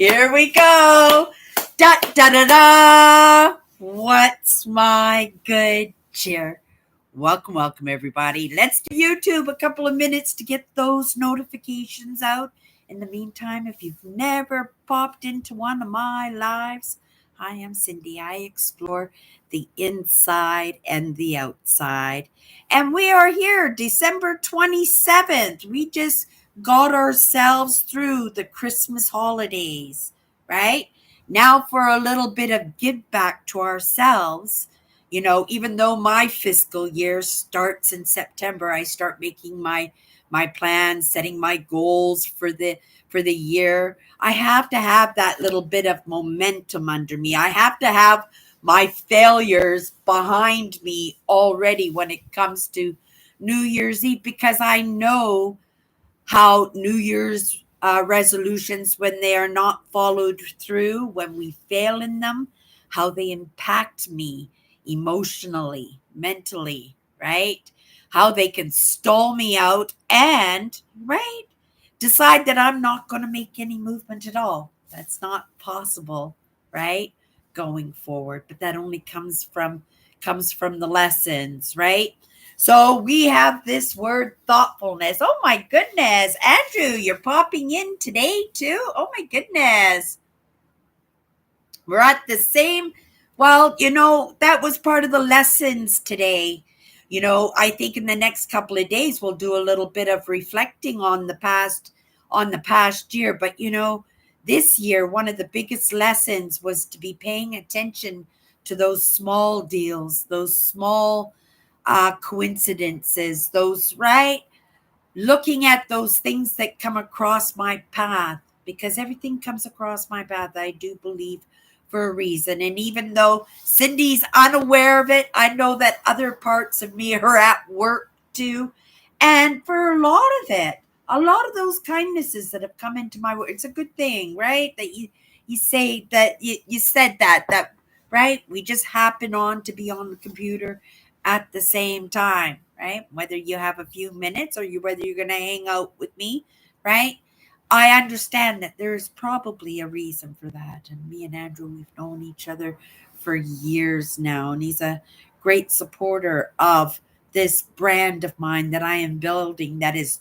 Here we go. Da da da da. What's my good cheer? Welcome, everybody. Let's give YouTube a couple of minutes to get those notifications out. In the meantime, if you've never popped into one of my lives, I am Cindy. I explore the inside and the outside. And we are here December 27th. We just got ourselves through the Christmas holidays, right? Now for a little bit of give back to ourselves. Even though my fiscal year starts in September, I start making my plans, setting my goals for the year. I have to have that little bit of momentum under me. I have to have my failures behind me already when it comes to New Year's Eve, because I know how New Year's resolutions, when they are not followed through, when we fail in them, how they impact me emotionally, mentally, right? How they can stall me out and, right, decide that I'm not going to make any movement at all. That's not possible, right? Going forward, but that only comes from the lessons, right? So we have this word thoughtfulness. Oh my goodness. Andrew, you're popping in today too? Oh my goodness. We're at the same. Well, that was part of the lessons today. I think in the next couple of days we'll do a little bit of reflecting on the past year. But this year, one of the biggest lessons was to be paying attention to those small deals, those small coincidences, those, right? Looking at those things that come across my path, because everything comes across my path, I do believe, for a reason. And even though Cindy's unaware of it, I know that other parts of me are at work too. And for a lot of those kindnesses that have come into my work, it's a good thing, right? That you say that you said that, right? We just happen on to be on the computer at the same time, right? Whether you have a few minutes or whether you're going to hang out with me, right? I understand that there's probably a reason for that. And me and Andrew, we've known each other for years now. And he's a great supporter of this brand of mine that I am building, that is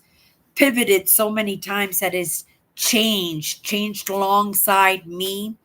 pivoted so many times, that has changed alongside me,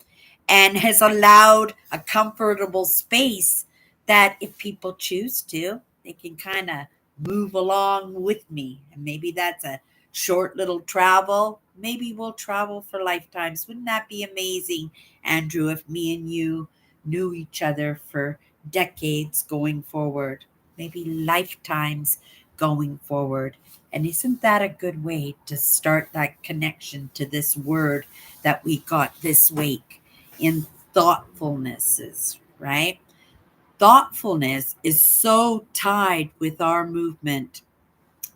and has allowed a comfortable space that if people choose to, they can kind of move along with me. And maybe that's a short little travel. Maybe we'll travel for lifetimes. Wouldn't that be amazing, Andrew, if me and you knew each other for decades going forward? Maybe lifetimes going forward. And isn't that a good way to start that connection to this word that we got this week in thoughtfulnesses, right? Thoughtfulness is so tied with our movement.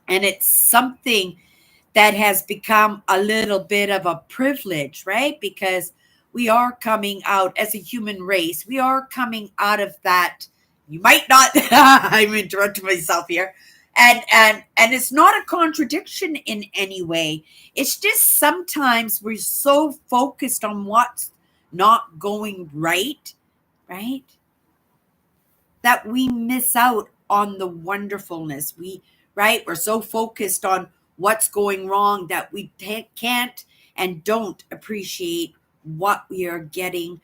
And it's something that has become a little bit of a privilege, right? Because we are coming out as a human race. We are coming out of that. You might not, I'm interrupting myself here. And it's not a contradiction in any way. It's just sometimes we're so focused on what's not going right, right? That we miss out on the wonderfulness. We're so focused on what's going wrong that we can't and don't appreciate what we are getting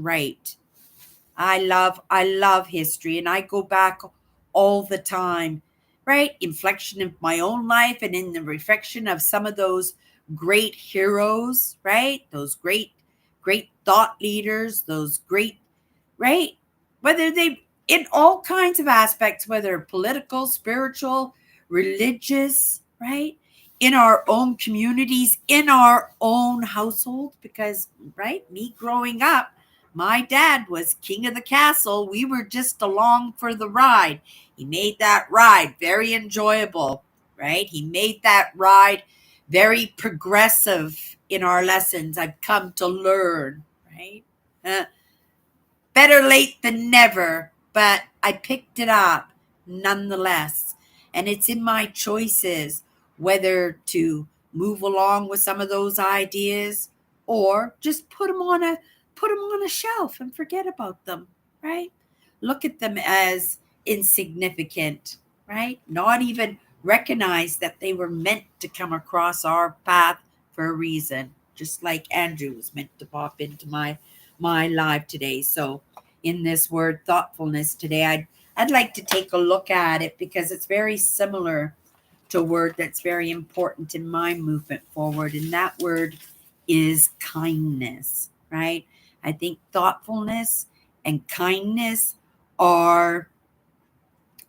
right. I love history, and I go back all the time, right? Inflection of my own life, and in the reflection of some of those great heroes, right? Those great thought leaders, those great, right? Whether they, in all kinds of aspects, whether political, spiritual, religious, right? In our own communities, in our own household, because, right, me growing up, my dad was king of the castle. We were just along for the ride. He made that ride very enjoyable, right? He made that ride very progressive in our lessons. I've come to learn, right? Better late than never, but I picked it up nonetheless. And it's in my choices whether to move along with some of those ideas or just put them on a shelf and forget about them, right? Look at them as insignificant, right? Not even recognize that they were meant to come across our path for a reason, just like Andrew was meant to pop into my life today. So in this word thoughtfulness today, I'd like to take a look at it because it's very similar to a word that's very important in my movement forward, and that word is kindness, right? I think thoughtfulness and kindness are,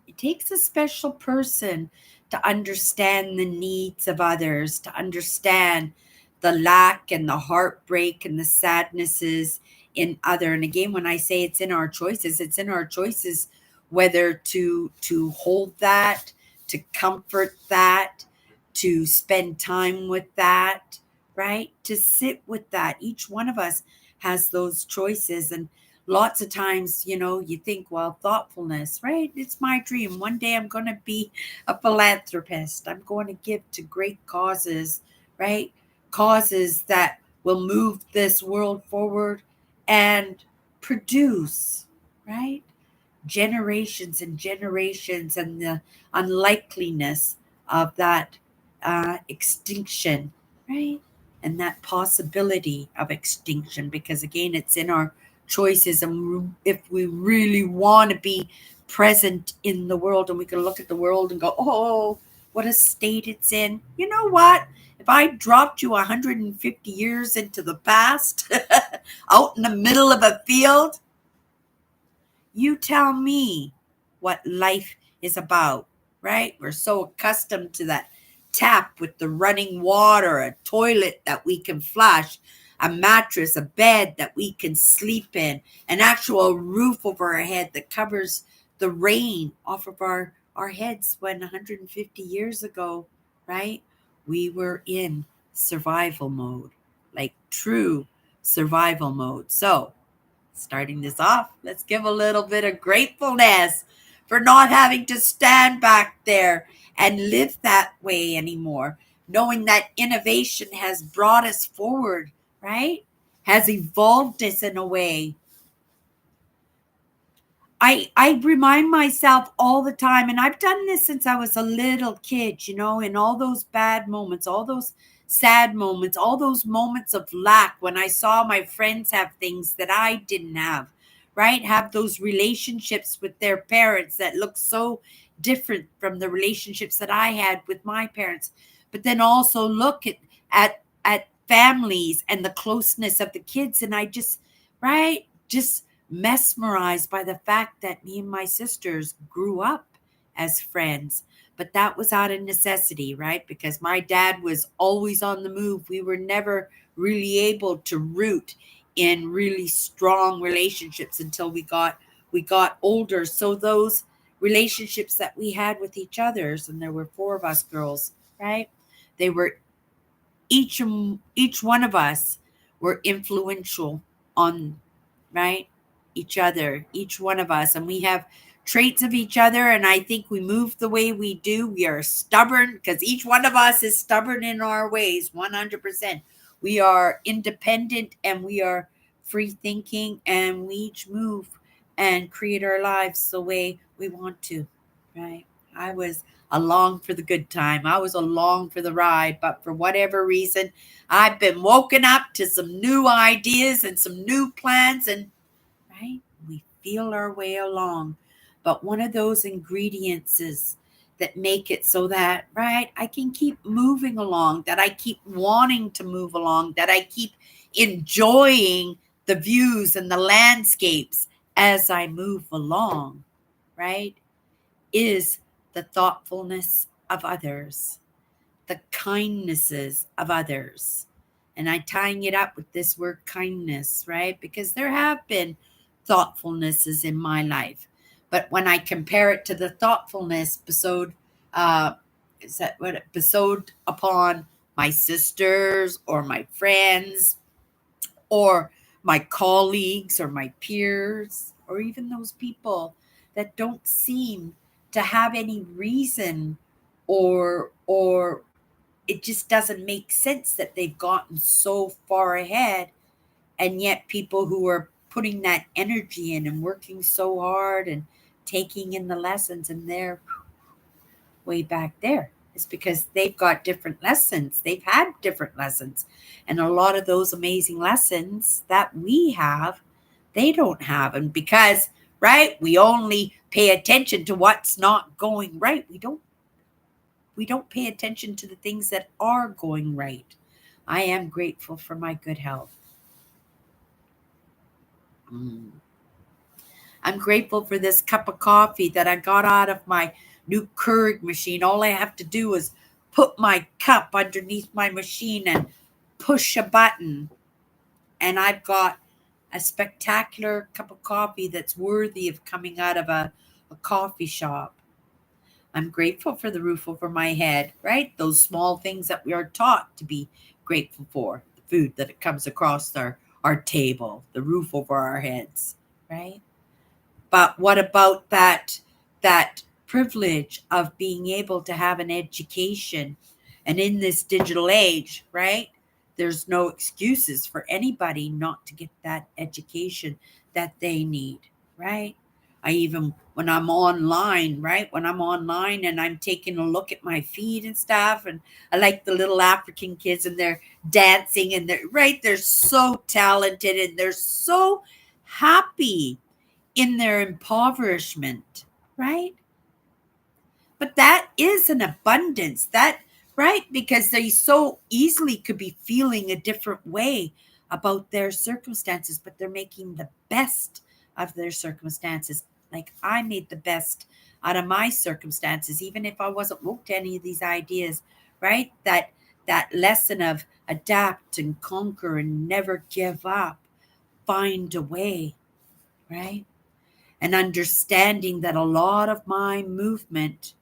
it takes a special person to understand the needs of others, to understand the lack and the heartbreak and the sadnesses in other. And again, when I say it's in our choices, it's in our choices whether to hold that, to comfort that, to spend time with that, right? To sit with that. Each one of us has those choices. And lots of times, you think, well, thoughtfulness, right? It's my dream. One day I'm going to be a philanthropist. I'm going to give to great causes, right? Causes that will move this world forward and produce, right? Generations and generations, and the unlikeliness of that extinction, right? And that possibility of extinction, because again, it's in our choices. And if we really want to be present in the world, and we can look at the world and go, oh, what a state it's in. You know what? If I dropped you 150 years into the past, out in the middle of a field, you tell me what life is about, right? We're so accustomed to that tap with the running water, a toilet that we can flush, a mattress, a bed that we can sleep in, an actual roof over our head that covers the rain off of our heads. When 150 years ago, right, we were in survival mode, like true survival mode. So, starting this off, let's give a little bit of gratefulness for not having to stand back there and live that way anymore, knowing that innovation has brought us forward, right? Has evolved us in a way. I remind myself all the time, and I've done this since I was a little kid, in all those bad moments, all those sad moments, all those moments of lack when I saw my friends have things that I didn't have, right? Have those relationships with their parents that look so different from the relationships that I had with my parents. But then also look at families and the closeness of the kids, and I just, right? Just mesmerized by the fact that me and my sisters grew up as friends. But that was out of necessity, right? Because my dad was always on the move. We were never really able to root in really strong relationships until we got older. So those relationships that we had with each others, and there were four of us girls, right? They were each one of us were influential on, right, each other, each one of us, and we have traits of each other. And I think we move the way we do. We are stubborn because each one of us is stubborn in our ways. 100%. We are independent and we are free thinking, and we each move and create our lives the way we want to, right? I was along for the good time. I was along for the ride, but for whatever reason, I've been woken up to some new ideas and some new plans, and right, we feel our way along. But one of those ingredients is that make it so that, right, I can keep moving along, that I keep wanting to move along, that I keep enjoying the views and the landscapes as I move along, right, is the thoughtfulness of others, the kindnesses of others. And I'm tying it up with this word kindness, right? Because there have been thoughtfulnesses in my life. But when I compare it to the thoughtfulness bestowed, is that what bestowed upon my sisters or my friends or my colleagues or my peers, or even those people that don't seem to have any reason or it just doesn't make sense that they've gotten so far ahead, and yet people who are putting that energy in and working so hard and taking in the lessons, and they're way back there. It's because they've got different lessons. They've had different lessons. And a lot of those amazing lessons that we have, they don't have. And because, right, we only pay attention to what's not going right. We don't pay attention to the things that are going right. I am grateful for my good health. Mm. I'm grateful for this cup of coffee that I got out of my new Keurig machine. All I have to do is put my cup underneath my machine and push a button, and I've got a spectacular cup of coffee that's worthy of coming out of a coffee shop. I'm grateful for the roof over my head, right? Those small things that we are taught to be grateful for. The food that it comes across our table, the roof over our heads, right? But what about that privilege of being able to have an education? And in this digital age, right? There's no excuses for anybody not to get that education that they need, right? I even when I'm online, right? When I'm online and I'm taking a look at my feed and stuff, and I like the little African kids and they're dancing and they're right, they're so talented and they're so happy in their impoverishment, right? But that is an abundance, that right? Because they so easily could be feeling a different way about their circumstances, but they're making the best of their circumstances. Like I made the best out of my circumstances, even if I wasn't woke to any of these ideas, right? That lesson of adapt and conquer and never give up, find a way, right? And understanding that a lot of my movement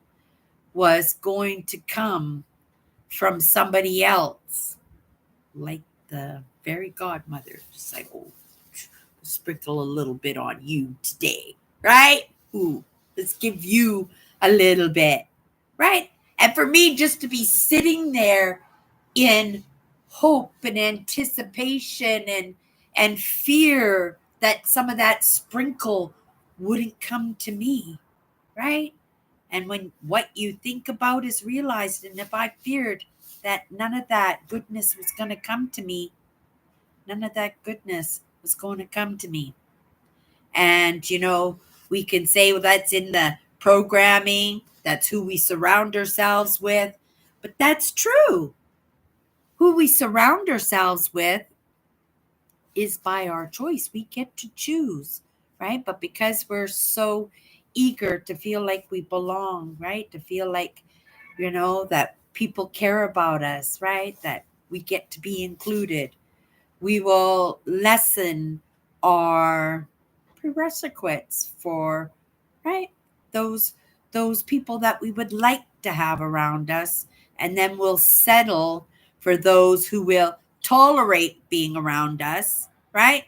was going to come from somebody else, like the fairy godmother. Just like, oh, sprinkle a little bit on you today, right? Ooh, let's give you a little bit, right? And for me, just to be sitting there in hope and anticipation and fear that some of that sprinkle wouldn't come to me, right? And when what you think about is realized, and if I feared that none of that goodness was going to come to me, none of that goodness was going to come to me. And, we can say, well, that's in the programming, that's who we surround ourselves with. But that's true. Who we surround ourselves with is by our choice. We get to choose, right? But because we're so eager to feel like we belong, right? To feel like, that people care about us, right? That we get to be included. We will lessen our prerequisites for, right? Those those people that we would like to have around us, and then we'll settle for those who will tolerate being around us, right?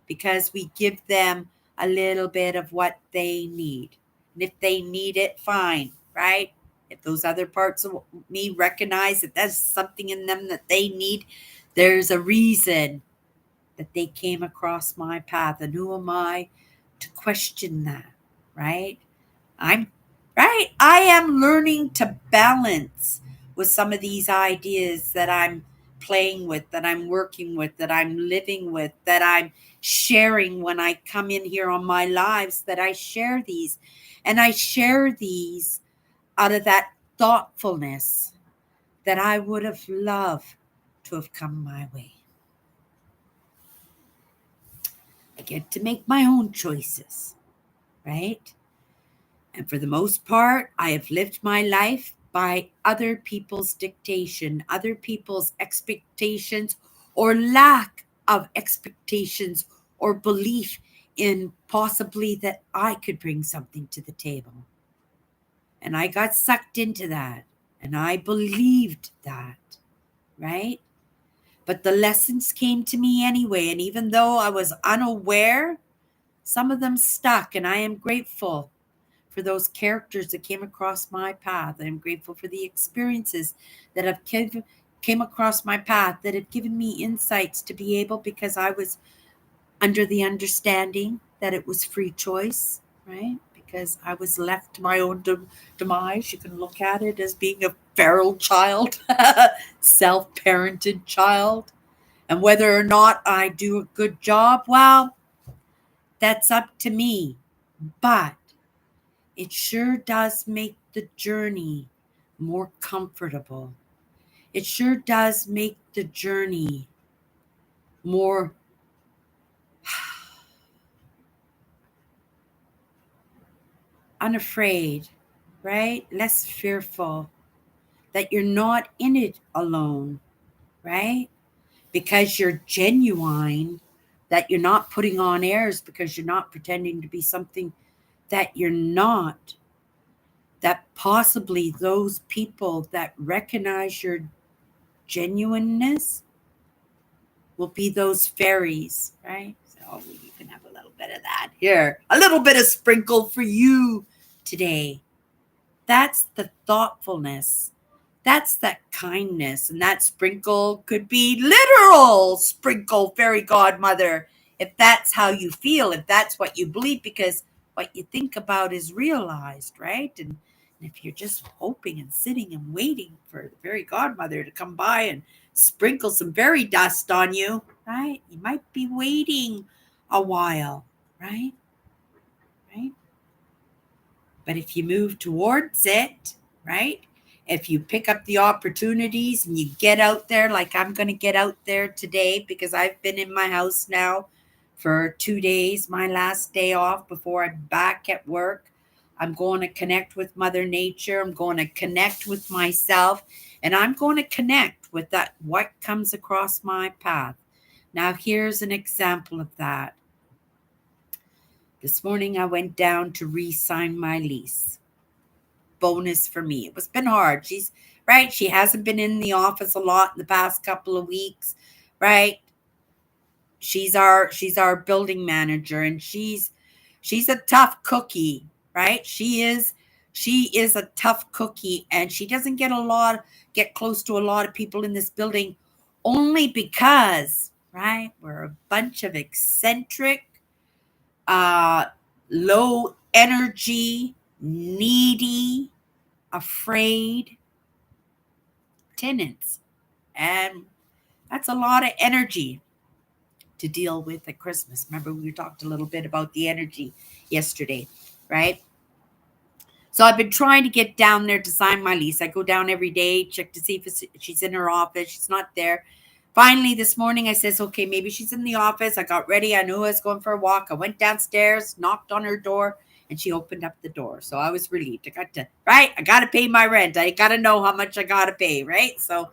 Because we give them a little bit of what they need. And if they need it, fine, right? If those other parts of me recognize that there's something in them that they need, there's a reason that they came across my path. And who am I to question that, right? I'm right. I am learning to balance with some of these ideas that I'm playing with, that I'm working with, that I'm living with, that I'm sharing when I come in here on my lives, that I share these. And I share these out of that thoughtfulness that I would have loved to have come my way. I get to make my own choices, right? And for the most part, I have lived my life by other people's dictation, other people's expectations, or lack of expectations or belief in possibly that I could bring something to the table. And I got sucked into that. And I believed that, right? But the lessons came to me anyway. And even though I was unaware, some of them stuck. And I am grateful for those characters that came across my path. I'm grateful for the experiences that have came across my path that have given me insights to be able, because I was under the understanding that it was free choice, right? Because I was left to my own demise. You can look at it as being a feral child, self parented child. And whether or not I do a good job, well, that's up to me. But it sure does make the journey more comfortable. It sure does make the journey more unafraid, right? Less fearful that you're not in it alone, right? Because you're genuine, that you're not putting on airs, because you're not pretending to be something that you're not. That possibly those people that recognize your genuineness will be those fairies, right? So you can have a little bit of that here, a little bit of sprinkle for you today. That's the thoughtfulness. That's that kindness. And that sprinkle could be literal sprinkle, fairy godmother, if that's how you feel, if that's what you believe, because what you think about is realized, right? And if you're just hoping and sitting and waiting for the fairy godmother to come by and sprinkle some fairy dust on you, right? You might be waiting a while, right? Right? But if you move towards it, right? If you pick up the opportunities and you get out there, like I'm going to get out there today, because I've been in my house now for 2 days, my last day off before I'm back at work. I'm going to connect with Mother Nature. I'm going to connect with myself, and I'm going to connect with that, what comes across my path. Now, here's an example of that. This morning, I went down to re-sign my lease. Bonus for me. It was been hard. She's right. She hasn't been in the office a lot in the past couple of weeks, right? She's our building manager, and she's a tough cookie, right? She is a tough cookie, and she doesn't get close to a lot of people in this building, only because, right, we're a bunch of eccentric, uh, low energy, needy, afraid tenants. And that's a lot of energy to deal with at Christmas. Remember, we talked a little bit about the energy yesterday, right? So I've been trying to get down there to sign my lease. I go down every day, check to see if she's in her office. She's not there. Finally, this morning, I says, okay, maybe she's in the office. I got ready. I knew I was going for a walk. I went downstairs, knocked on her door, and she opened up the door. So I was relieved. I got to pay my rent. I got to know how much I got to pay, right? So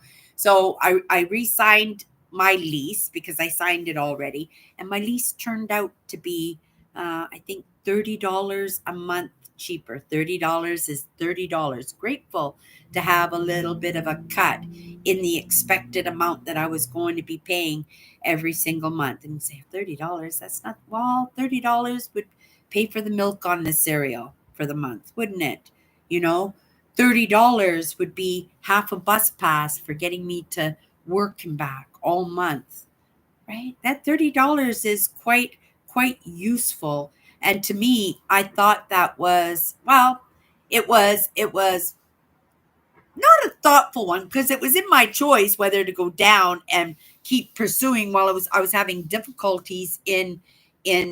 I re-signed my lease because I signed it already. And my lease turned out to be, I think, $30 a month cheaper. $30 is $30. Grateful to have a little bit of a cut in the expected amount that I was going to be paying every single month. And you say, $30, that's not, well, $30 would pay for the milk on the cereal for the month, wouldn't it? You know, $30 would be half a bus pass for getting me to work and back all month, right? That $30 is quite useful. And to me, I thought that was, well, it was not a thoughtful one, because it was in my choice whether to go down and keep pursuing while I was having difficulties in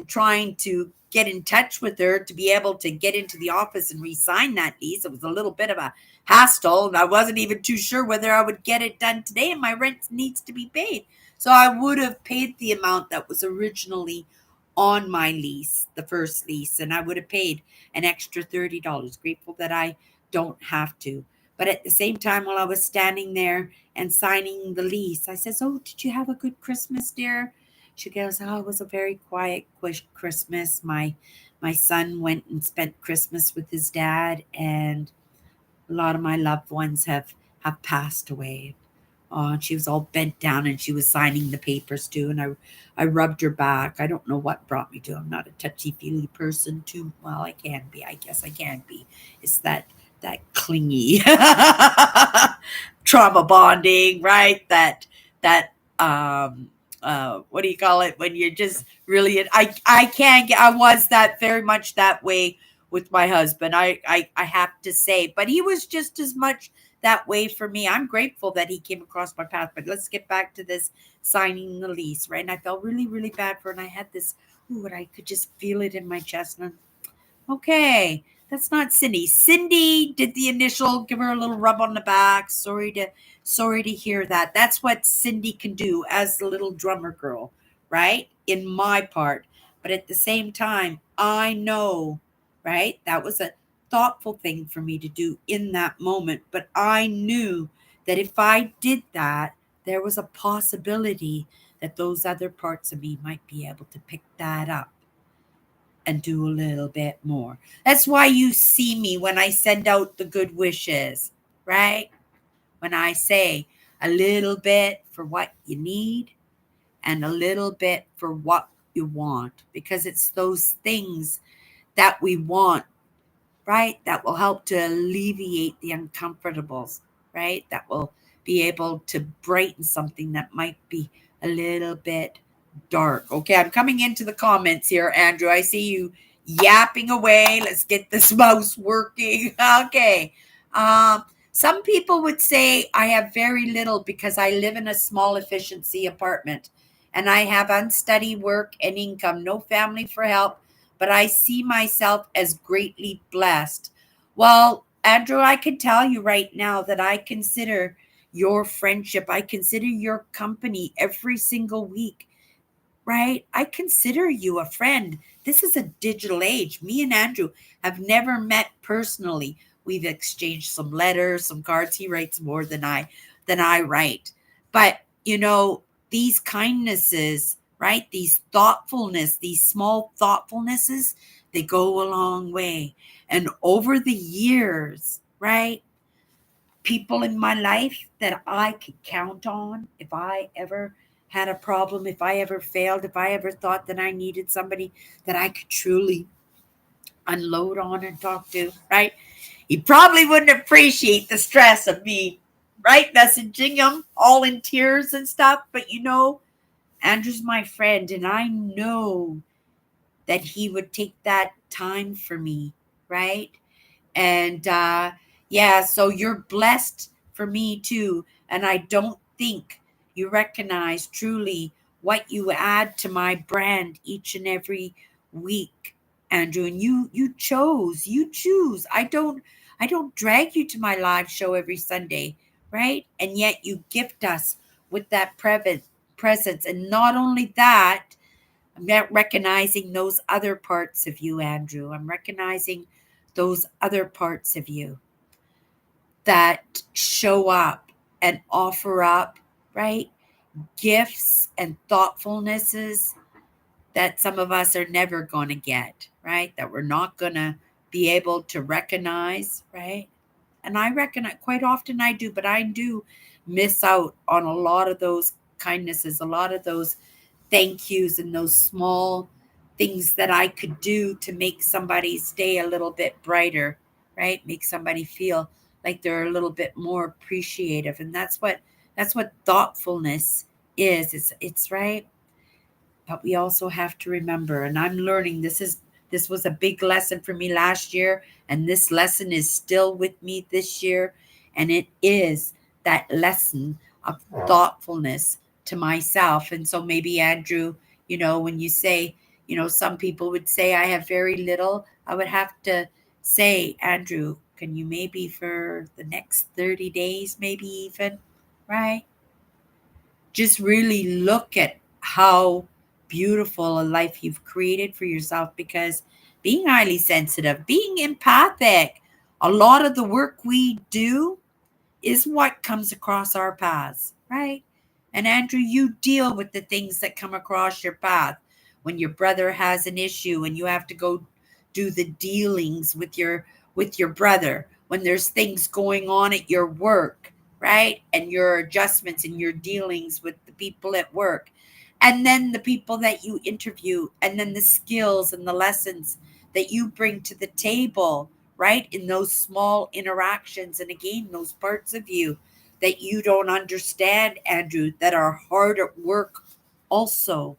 trying to get in touch with her to be able to get into the office and re-sign that lease. It was a little bit of a hassle, and I wasn't even too sure whether I would get it done today, and my rent needs to be paid. So I would have paid the amount that was originally on my lease, the first lease, and I would have paid an extra $30. Grateful that I don't have to. But at the same time, while I was standing there and signing the lease, I says, oh, did you have a good Christmas, dear? She goes, oh, it was a very quiet Christmas. My son went and spent Christmas with his dad, and a lot of my loved ones have passed away. And she was all bent down and she was signing the papers too. And I rubbed her back. I don't know what brought me to. I'm not a touchy-feely person too. Well, I can be. I guess I can be. It's that clingy trauma bonding, right? That what do you call it when you're just really I can't get I was that very much that way with my husband. I have to say, but he was just as much that way for me. I'm grateful that he came across my path. But let's get back to this signing the lease, right? And I felt really, really bad for it. And I had this, ooh, and I could just feel it in my chest. And okay, that's not Cindy. Cindy did the initial, give her a little rub on the back. Sorry to hear that. That's what Cindy can do as the little drummer girl, right? In my part. But at the same time, I know, right? That was a thoughtful thing for me to do in that moment. But I knew that if I did that, there was a possibility that those other parts of me might be able to pick that up and do a little bit more. That's why you see me when I send out the good wishes, right? When I say a little bit for what you need and a little bit for what you want, because it's those things that we want, right? That will help to alleviate the uncomfortables, right? That will be able to brighten something that might be a little bit dark. Okay, I'm coming into the comments here, Andrew. I see you yapping away. Let's get this mouse working. Okay. Some people would say I have very little because I live in a small efficiency apartment and I have unsteady work and income, no family for help, but I see myself as greatly blessed. Well, Andrew, I can tell you right now that I consider your friendship, I consider your company every single week, right? I consider you a friend. This is a digital age. Me and Andrew have never met personally. We've exchanged some letters, some cards. He writes more than I write. But these kindnesses, right? These thoughtfulness, these small thoughtfulnesses, they go a long way. And over the years, right? People in my life that I could count on if I ever had a problem, if I ever failed, if I ever thought that I needed somebody that I could truly unload on and talk to, right? He probably wouldn't appreciate the stress of me, right? Messaging him all in tears and stuff. But Andrew's my friend, and I know that he would take that time for me, right? And yeah, so you're blessed for me too. And I don't think you recognize truly what you add to my brand each and every week, Andrew. And you choose. I don't drag you to my live show every Sunday, right? And yet you gift us with that presence. And not only that, I'm not recognizing those other parts of you, Andrew. I'm recognizing those other parts of you that show up and offer up, right? Gifts and thoughtfulnesses that some of us are never going to get, right? That we're not going to be able to recognize, right? And I recognize quite often I do, but I do miss out on a lot of those kindnesses, a lot of those thank yous and those small things that I could do to make somebody's day a little bit brighter, right? Make somebody feel like they're a little bit more appreciative. And that's what thoughtfulness is. It's right. But we also have to remember, and I'm learning this was a big lesson for me last year, and this lesson is still with me this year. And it is that lesson of thoughtfulness to myself. And so maybe Andrew, when you say, some people would say I have very little, I would have to say, Andrew, can you maybe for the next 30 days, maybe even, right? Just really look at how beautiful a life you've created for yourself, because being highly sensitive, being empathic, a lot of the work we do is what comes across our paths, right? And Andrew, you deal with the things that come across your path when your brother has an issue and you have to go do the dealings with your brother, when there's things going on at your work, right? And your adjustments and your dealings with the people at work, and then the people that you interview, and then the skills and the lessons that you bring to the table, right? In those small interactions. And again, those parts of you that you don't understand, Andrew, that are hard at work also.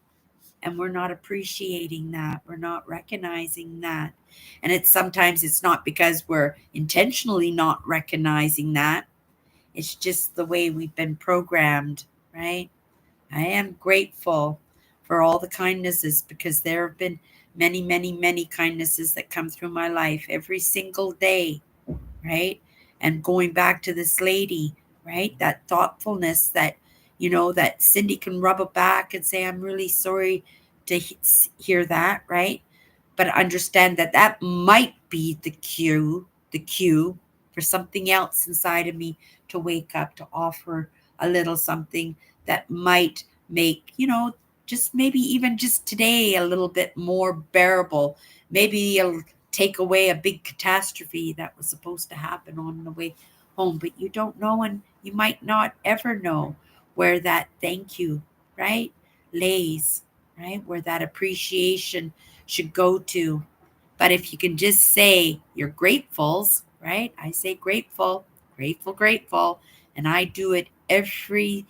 And we're not appreciating that. We're not recognizing that. And it's not because we're intentionally not recognizing that. It's just the way we've been programmed, right? I am grateful for all the kindnesses, because there have been many, many, many kindnesses that come through my life every single day, right? And going back to this lady, right? That thoughtfulness that, that Cindy can rub it back and say, I'm really sorry to hear that, right? But understand that that might be the cue for something else inside of me to wake up, to offer a little something that might make, just maybe even just today a little bit more bearable. Maybe it'll take away a big catastrophe that was supposed to happen on the way home. But you don't know, and you might not ever know where that thank you, right, lays, right? Where that appreciation should go to. But if you can just say you're gratefuls, right? I say grateful, grateful, grateful, and I do it every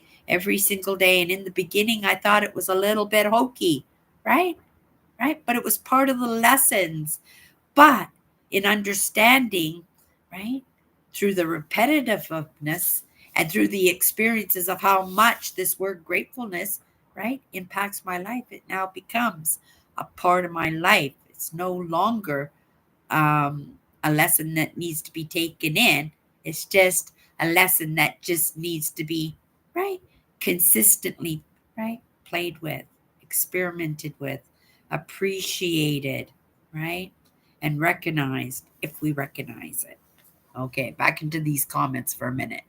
single day. And in the beginning, I thought it was a little bit hokey, right? Right? But it was part of the lessons. But in understanding, right, through the repetitiveness and through the experiences of how much this word gratefulness, right, impacts my life, it now becomes a part of my life. It's no longer a lesson that needs to be taken in. It's just a lesson that just needs to be, right, consistently, right, played with, experimented with, appreciated, right, and recognized if we recognize it. Okay, back into these comments for a minute.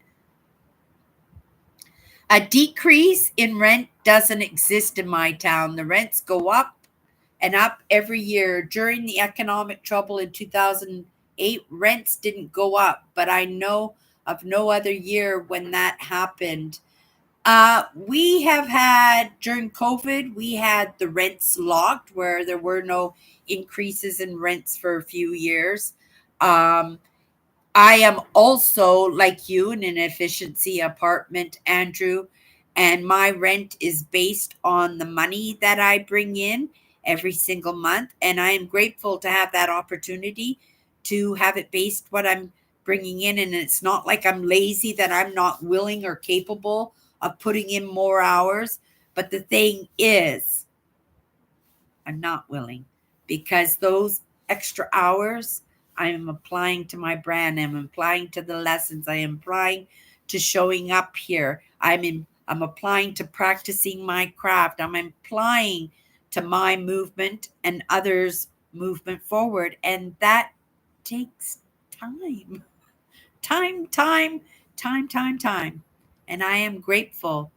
A decrease in rent doesn't exist in my town. The rents go up and up every year. During the economic trouble in 2008, rents didn't go up, but I know of no other year when that happened. We have had, during COVID, we had the rents locked where there were no increases in rents for a few years. Um, I am also, like you, in an efficiency apartment, Andrew, and my rent is based on the money that I bring in every single month. And I am grateful to have that opportunity to have it based what I'm bringing in. And it's not like I'm lazy, that I'm not willing or capable of putting in more hours. But the thing is, I'm not willing, because those extra hours I am applying to my brand. I'm applying to the lessons. I am applying to showing up here. I'm applying to practicing my craft. I'm applying to my movement and others' movement forward. And that takes time. Time, time, time, time, time. And I am grateful,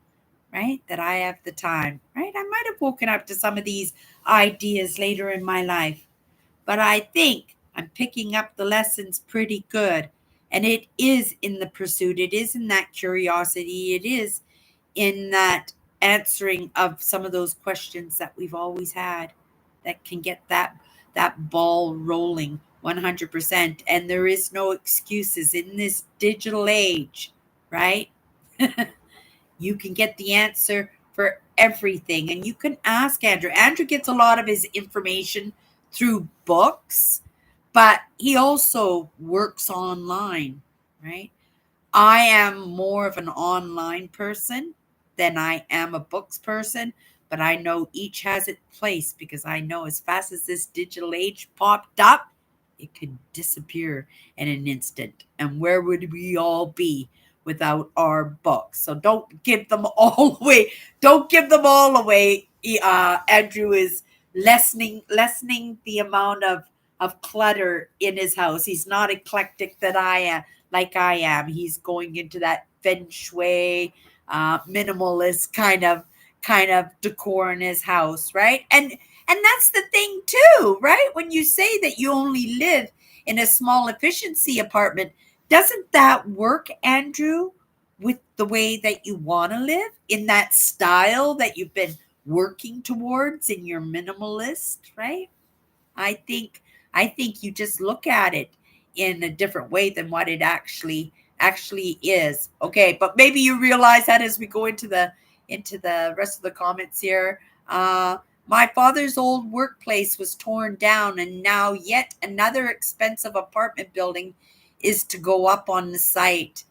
right, that I have the time, right? I might have woken up to some of these ideas later in my life, but I think I'm picking up the lessons pretty good. And it is in the pursuit, it is in that curiosity, it is in that answering of some of those questions that we've always had that can get that ball rolling 100%. And there is no excuses in this digital age, right? You can get the answer for everything. And you can ask Andrew. Andrew gets a lot of his information through books, but he also works online, right? I am more of an online person than I am a books person, but I know each has its place, because I know as fast as this digital age popped up, it could disappear in an instant. And where would we all be without our books? So don't give them all away. Don't give them all away. Andrew is lessening the amount of clutter in his house. He's not eclectic that I am, like I am. He's going into that feng shui, minimalist kind of decor in his house, right? And that's the thing too, right? When you say that you only live in a small efficiency apartment, doesn't that work, Andrew? with the way that you want to live in that style that you've been working towards in your minimalist, right? I think I think you just look at it in a different way than what it actually is. Okay, but maybe you realize that as we go into the rest of the comments here. My father's old workplace was torn down, and now yet another expensive apartment building is to go up on the site.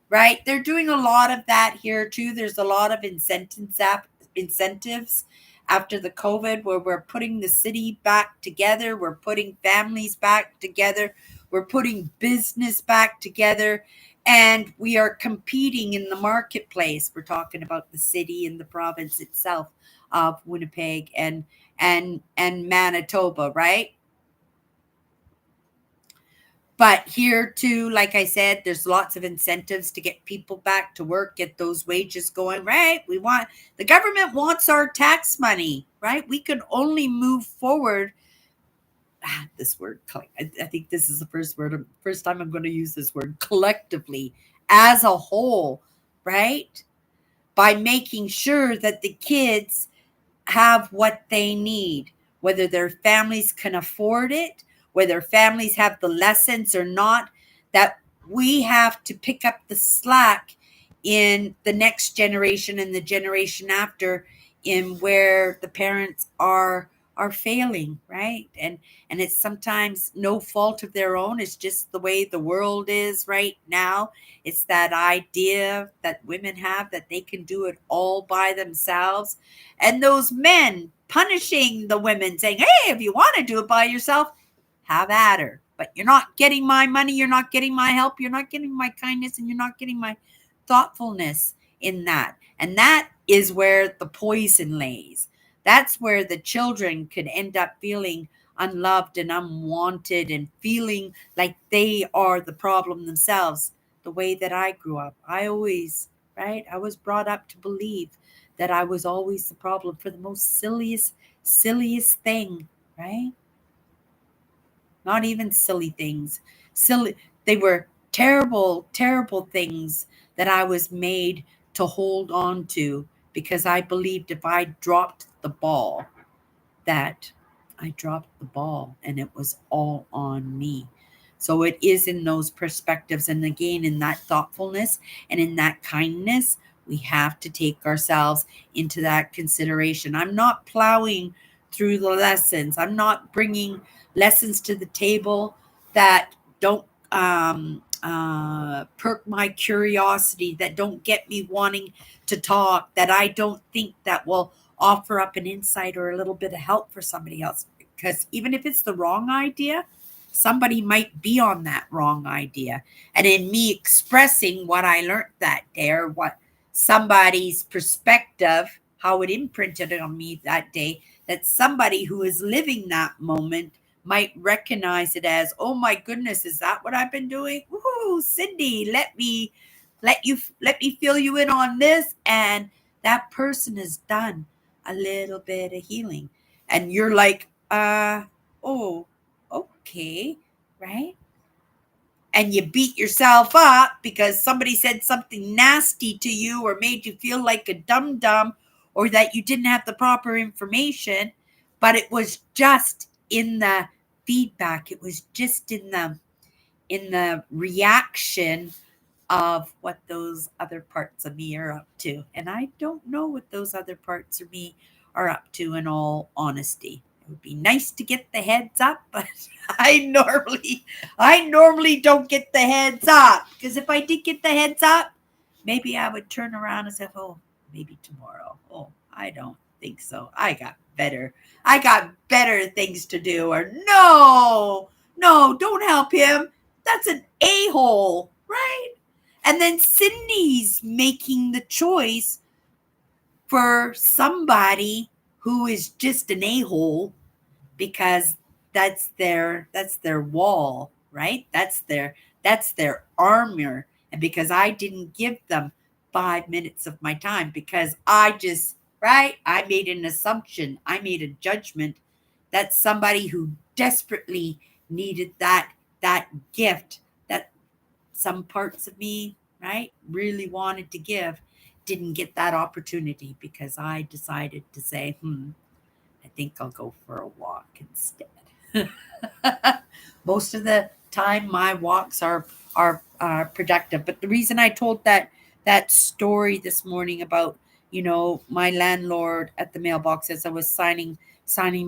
Right? They're doing a lot of that here too. There's a lot of incentives after the COVID where we're putting the city back together, we're putting families back together, we're putting business back together, and we are competing in the marketplace. We're talking about the city and the province itself of Winnipeg and Manitoba, right? But here too, like I said, there's lots of incentives to get people back to work, get those wages going, right? The government wants our tax money, right? We can only move forward. This word, I think this is the first time I'm going to use this word, collectively, as a whole, right? By making sure that the kids have what they need, whether their families can afford it, whether families have the lessons or not, that we have to pick up the slack in the next generation and the generation after in where the parents are failing, right? And it's sometimes no fault of their own. It's just the way the world is right now. It's that idea that women have that they can do it all by themselves, and those men punishing the women, saying, hey, if you want to do it by yourself, have at her. But you're not getting my money, you're not getting my help, you're not getting my kindness, and you're not getting my thoughtfulness in that. And that is where the poison lays. That's where the children could end up feeling unloved and unwanted and feeling like they are the problem themselves. The way that I grew up, right? I was brought up to believe that I was always the problem for the most silliest thing, right? Not even silly things. Silly, they were terrible things that I was made to hold on to because I believed if I dropped the ball, that I dropped the ball and it was all on me. So it is in those perspectives. And again, in that thoughtfulness and in that kindness, we have to take ourselves into that consideration. I'm not plowing through the lessons. I'm not bringing lessons to the table that don't perk my curiosity, that don't get me wanting to talk, that I don't think that will offer up an insight or a little bit of help for somebody else. Because even if it's the wrong idea, somebody might be on that wrong idea. And in me expressing what I learned that day or what somebody's perspective, how it imprinted on me that day, that somebody who is living that moment might recognize it as, oh my goodness, is that what I've been doing? Woohoo, Cindy, let me fill you in on this. And that person has done a little bit of healing. And you're like, oh, okay, right? And you beat yourself up because somebody said something nasty to you or made you feel like a dum dum or that you didn't have the proper information, but it was just in the feedback. It was just in the reaction of what those other parts of me are up to. And I don't know what those other parts of me are up to, in all honesty. It would be nice to get the heads up, but I normally don't get the heads up, because if I did get the heads up, maybe I would turn around and say, oh, maybe tomorrow. Oh, I don't think so. I got better things to do. Or no, don't help him. That's an a-hole, right? And then Cindy's making the choice for somebody who is just an a-hole because that's their wall, right? That's their armor. And because I didn't give them 5 minutes of my time, because I made an assumption, I made a judgment that somebody who desperately needed that gift, that some parts of me right? Really wanted to give, didn't get that opportunity because I decided to say, I think I'll go for a walk instead. Most of the time, my walks are productive. But the reason I told that story this morning about my landlord at the mailbox as I was signing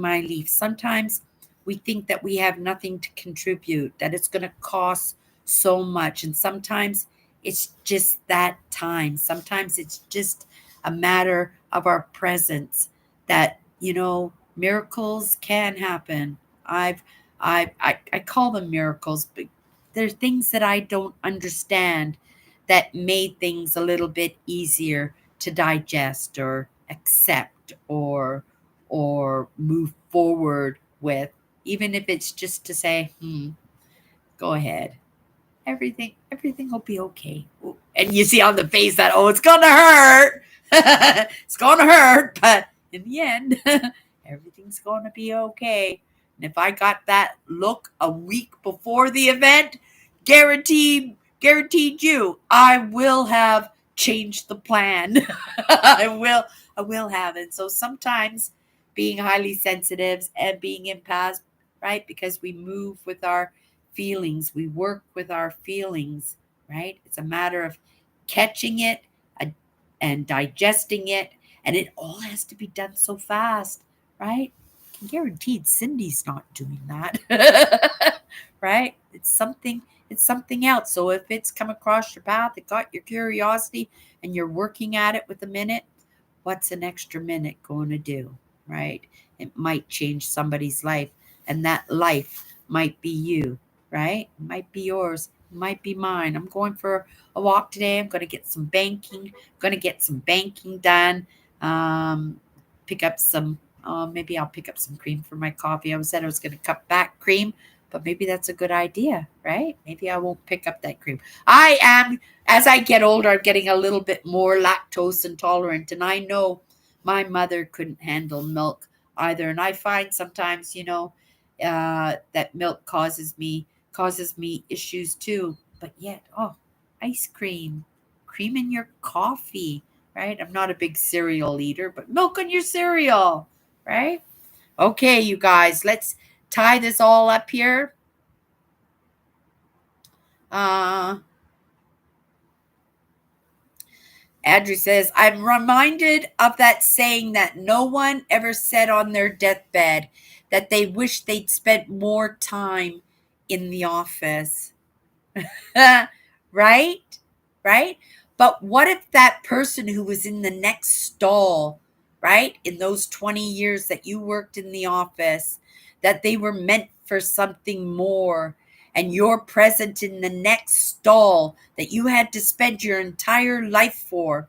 my leaf. Sometimes we think that we have nothing to contribute, that it's going to cost so much, and sometimes it's just that time. Sometimes it's just a matter of our presence that miracles can happen. I call them miracles, but they're things that I don't understand that made things a little bit easier to digest or accept or move forward with, even if it's just to say, go ahead. Everything will be okay. And you see on the face that, it's gonna hurt. It's gonna hurt, but in the end, everything's gonna be okay. And if I got that look a week before the event, guaranteed you, I will have changed the plan. I will have it. So sometimes being highly sensitive and being empaths, right? Because we move with our feelings, we work with our feelings, right? It's a matter of catching it uh, and digesting it, and it all has to be done so fast, right? Guaranteed Cindy's not doing that. Right? It's something else. So if it's come across your path, it got your curiosity and you're working at it with a minute, what's an extra minute going to do? Right? It might change somebody's life, and that life might be you, right? It might be yours, it might be mine. I'm going for a walk today. I'm going to get some banking done. um, Pick up some, maybe I'll pick up some cream for my coffee. I was going to cut back cream, but maybe that's a good idea, right? Maybe I won't pick up that cream. As I get older, I'm getting a little bit more lactose intolerant, and I know my mother couldn't handle milk either. And I find sometimes, that milk causes me issues too. But yet, ice cream in your coffee, right? I'm not a big cereal eater, but milk in your cereal, right? Okay, you guys, let's tie this all up here. Uh, Andrew says, I'm reminded of that saying that no one ever said on their deathbed that they wish they'd spent more time in the office. Right? Right? But what if that person who was in the next stall, right, in those 20 years that you worked in the office, that they were meant for something more, and you're present in the next stall that you had to spend your entire life for,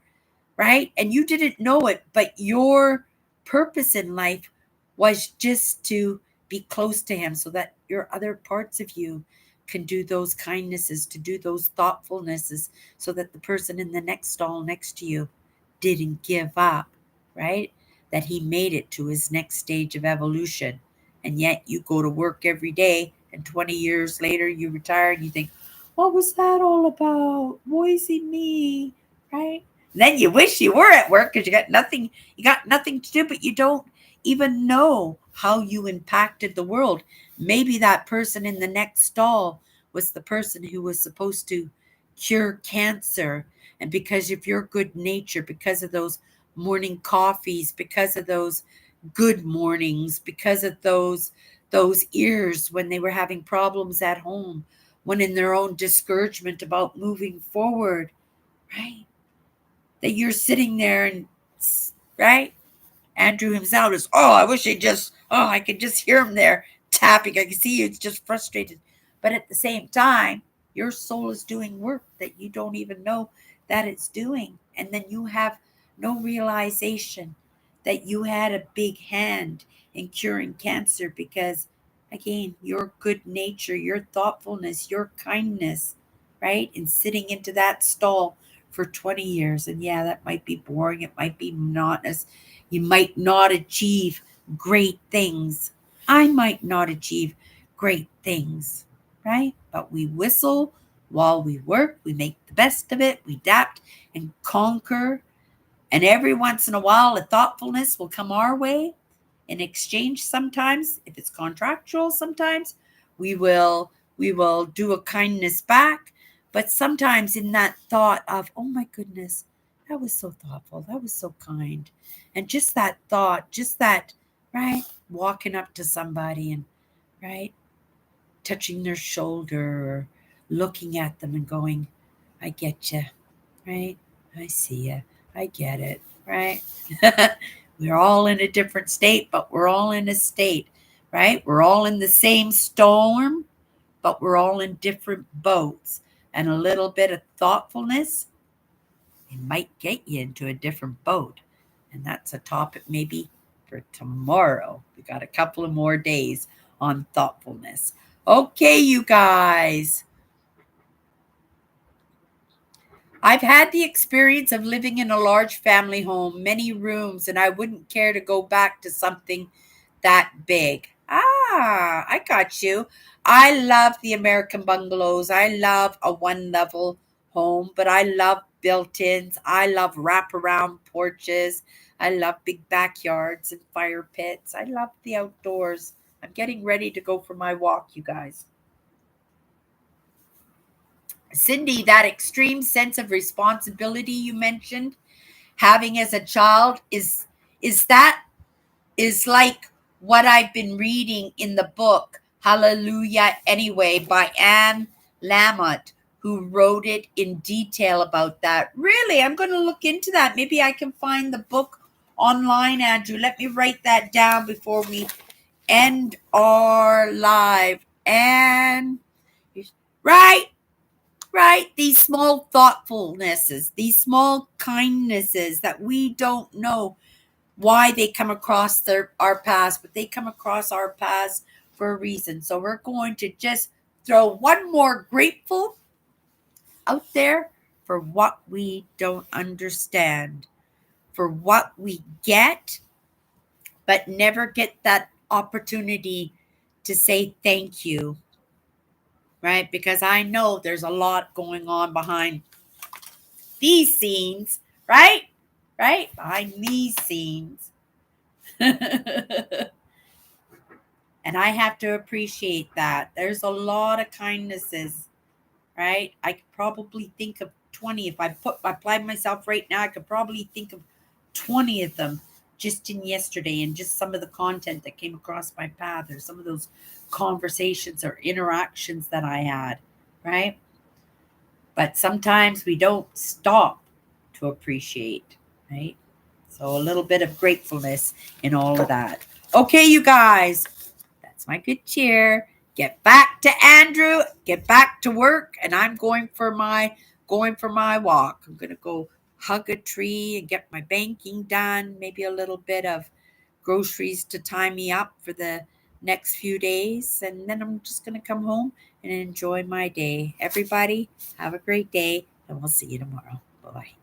right? And you didn't know it, but your purpose in life was just to be close to him so that your other parts of you can do those kindnesses, to do those thoughtfulnesses, so that the person in the next stall next to you didn't give up, right? That he made it to his next stage of evolution. And yet you go to work every day, and 20 years later you retire and you think, what was that all about? Voicey me, right? Then you wish you were at work because you got nothing to do, but you don't even know how you impacted the world. Maybe that person in the next stall was the person who was supposed to cure cancer. And because of your good nature, because of those morning coffees, because of those good mornings, because of those ears when they were having problems at home, when in their own discouragement about moving forward, right? That you're sitting there and, right? Andrew himself is, I could just hear him there tapping. I can see you, it's just frustrated. But at the same time, your soul is doing work that you don't even know that it's doing. And then you have no realization that you had a big hand in curing cancer because, again, your good nature, your thoughtfulness, your kindness, right? And sitting into that stall for 20 years. And yeah, that might be boring. It might be monotonous. You might not achieve great things. I might not achieve great things, right? But we whistle while we work, we make the best of it, we adapt and conquer. And every once in a while, a thoughtfulness will come our way in exchange. Sometimes, if it's contractual, sometimes we will do a kindness back. But sometimes in that thought of, oh my goodness, that was so thoughtful, that was so kind. And just that thought, just that, right, walking up to somebody and, right, touching their shoulder or looking at them and going, I get you, right? I see you. I get it, right? We're all in a different state, but we're all in a state, right? We're all in the same storm, but we're all in different boats. And a little bit of thoughtfulness, it might get you into a different boat. And that's a topic maybe for tomorrow. We got a couple of more days on thoughtfulness. Okay, you guys. I've had the experience of living in a large family home, many rooms, and I wouldn't care to go back to something that big. Ah, I got you. I love the American bungalows. I love a one level home, but I love built ins. I love wraparound porches. I love big backyards and fire pits. I love the outdoors. I'm getting ready to go for my walk, you guys. Cindy, that extreme sense of responsibility you mentioned having as a child is that is like what I've been reading in the book Hallelujah Anyway by Anne Lamott, who wrote it in detail about that. Really, I'm going to look into that. Maybe I can find the book online, Andrew. Let me write that down before we end our live. And right, these small thoughtfulnesses, these small kindnesses that we don't know why they come across our paths, but they come across our paths for a reason. So we're going to just throw one more grateful out there for what we don't understand, for what we get, but never get that opportunity to say thank you, right? Because I know there's a lot going on behind these scenes, right? Right? Behind these scenes. And I have to appreciate that. There's a lot of kindnesses, right? I could probably think of 20. If I applied myself right now, I could probably think of 20 of them just in yesterday and just some of the content that came across my path or some of those conversations or interactions that I had, right? But sometimes we don't stop to appreciate, right? So a little bit of gratefulness in all of that. Okay, you guys, that's my good cheer. Get back to Andrew, get back to work, and I'm going for my walk. I'm gonna go hug a tree and get my banking done, maybe a little bit of groceries to tie me up for the next few days, and then I'm just gonna come home and enjoy my day. Everybody, have a great day, and we'll see you tomorrow. Bye-bye.